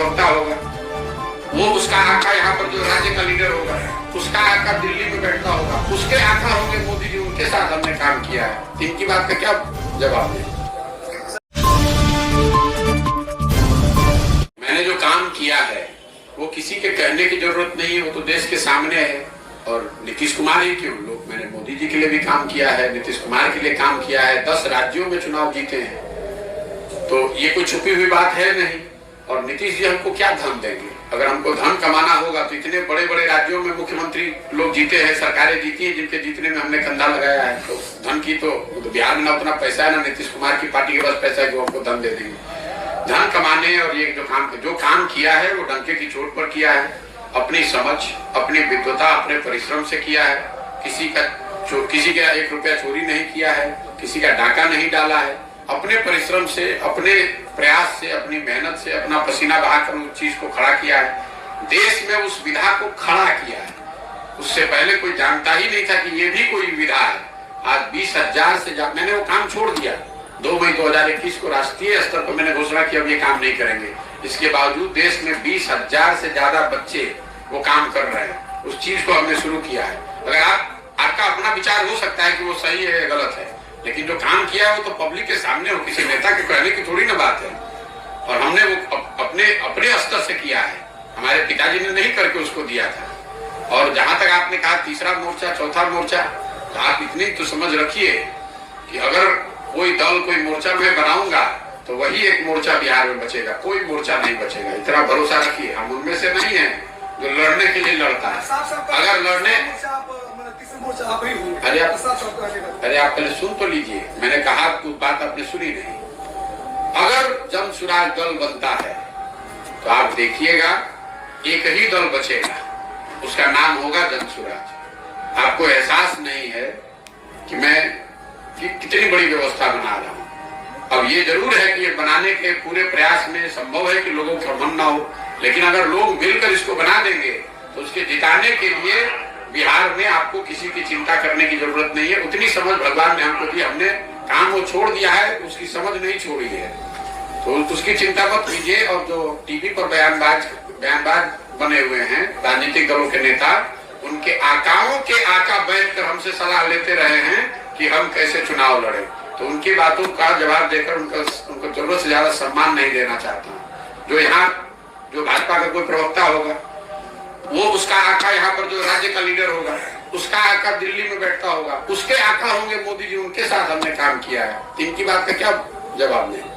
प्रवक्ता होगा, वो उसका आका यहाँ पर जो राज्य का लीडर होगा, उसका आका दिल्ली में बैठता होगा, उसके आका होंगे मोदी जी, उनके साथ हमने काम किया है। इनकी बात का क्या जवाब दें? मैंने जो काम किया है वो किसी के कहने की जरूरत नहीं है, वो तो देश के सामने है। और नीतीश कुमार ही क्यों, लोग मैंने मोदी जी के लिए भी काम किया है, नीतीश कुमार के लिए काम किया है, 10 राज्यों में चुनाव जीते हैं, तो ये कोई छुपी हुई बात है नहीं। और नीतीश जी हमको क्या धन देंगे? अगर हमको धन कमाना होगा तो इतने बड़े बड़े राज्यों में मुख्यमंत्री लोग जीते हैं, सरकारें जीती हैं, जिनके जीतने में हमने कंधा लगाया है। तो धन की तो बिहार में ना उतना पैसा है, ना नीतीश कुमार की पार्टी के पास पैसा है जो हमको धन दे देंगे। धन कमाने और ये जो काम किया है वो डंके की चोट पर किया है, अपनी समझ, अपनी विद्वता, अपने परिश्रम से किया है। किसी का 1 रुपया चोरी नहीं किया है, किसी का डाका नहीं डाला है, अपने परिश्रम से, अपने प्रयास से, अपनी मेहनत से, अपना पसीना बहाकर उस चीज को खड़ा किया है। देश में उस विधा को खड़ा किया है। उससे पहले कोई जानता ही नहीं था कि ये भी कोई विधा है। आज 20,000 से ज्यादा मैंने वो काम छोड़ दिया। 2 मई 2021 को राष्ट्रीय स्तर पर मैंने घोषणा की अब ये काम नहीं करेंगे। इसके बावजूद देश में 20,000 से ज्यादा बच्चे वो काम कर रहे हैं। उस चीज को हमने शुरू किया है। अगर आपका अपना विचार हो सकता है कि वो सही है या गलत है, लेकिन जो काम किया है वो तो पब्लिक के सामने हो, किसी नेता के कहने की थोड़ी ना बात है। और हमने वो अपने स्तर से किया है, हमारे पिताजी ने नहीं करके उसको दिया था। और जहां तक आपने कहा तीसरा मोर्चा, चौथा मोर्चा, तो आप इतनी तो समझ रखिए कि अगर कोई दल, कोई मोर्चा मैं बनाऊंगा तो वही एक मोर्चा बिहार में बचेगा, कोई मोर्चा नहीं बचेगा। इतना भरोसा रखिए। हम उनमें से नहीं है जो लड़ने के लिए लड़ता है। अगर लड़ने अरे आप पहले सुन तो लीजिए, मैंने कहा तो बात आपने सुनी नहीं। अगर जन सुराज दल बनता है तो आप देखिएगा एक ही दल बचेगा, उसका नाम होगा जन सुराज। आपको एहसास नहीं है कि मैं कितनी बड़ी व्यवस्था बना रहा हूं। अब ये जरूर है कि ये बनाने के पूरे प्रयास में संभव है कि लोगों को मन ना हो, लेकिन अगर लोग मिलकर इसको बना देंगे तो उसके जिताने के लिए बिहार में आपको किसी की चिंता करने की जरूरत नहीं है। उतनी समझ भगवान ने हमको दी, हमने काम वो छोड़ दिया है, उसकी समझ नहीं छोड़ी है, तो उसकी चिंता मत कीजिए। और जो टीवी पर बयानबाज बने हुए हैं राजनीतिक दलों के नेता, उनके आकाओं के आका बैठकर हमसे सलाह लेते रहे हैं कि हम कैसे चुनाव लड़े, तो उनकी बातों का जवाब देकर उनको जरूरत से ज्यादा सम्मान नहीं देना चाहता हूँ। जो भाजपा का कोई प्रवक्ता होगा, वो उसका आका यहाँ पर जो राज्य का लीडर होगा, उसका आका दिल्ली में बैठता होगा, उसके आका होंगे मोदी जी, उनके साथ हमने काम किया है। इनकी बात का क्या जवाब दें?